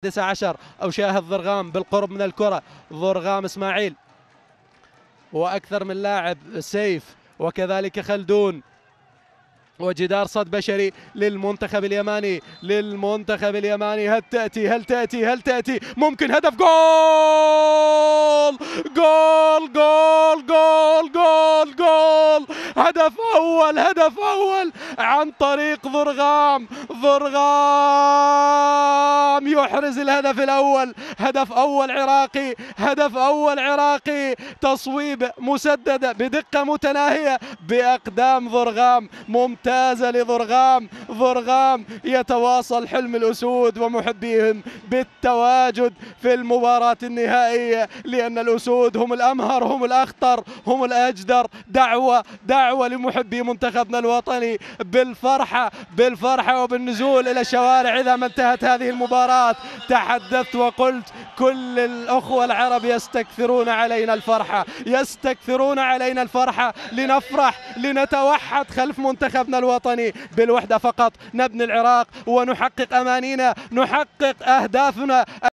19 أو شاهد ضرغام بالقرب من الكرة. ضرغام إسماعيل وأكثر من لاعب، سيف وكذلك خلدون، وجدار صد بشري للمنتخب اليماني. هل تأتي ممكن هدف. جول جول جول جول جول جول هدف أول عن طريق ضرغام يحرز الهدف الأول. هدف أول عراقي، تصويب مسددة بدقة متناهية بأقدام ضرغام، ممتازة لضرغام يتواصل حلم الأسود ومحبيهم بالتواجد في المباراة النهائية، لأن الأسود هم الأمهر، هم الأخطر، هم الأجدر. دعوة لمحبي منتخبنا الوطني بالفرحة وبالنزول إلى الشوارع إذا ما انتهت هذه المباراة. تحدثت وقلت كل الأخوة العرب يستكثرون علينا الفرحة لنفرح، لنتوحد خلف منتخبنا الوطني. بالوحدة فقط نبني العراق ونحقق أمانينا، نحقق أهدافنا.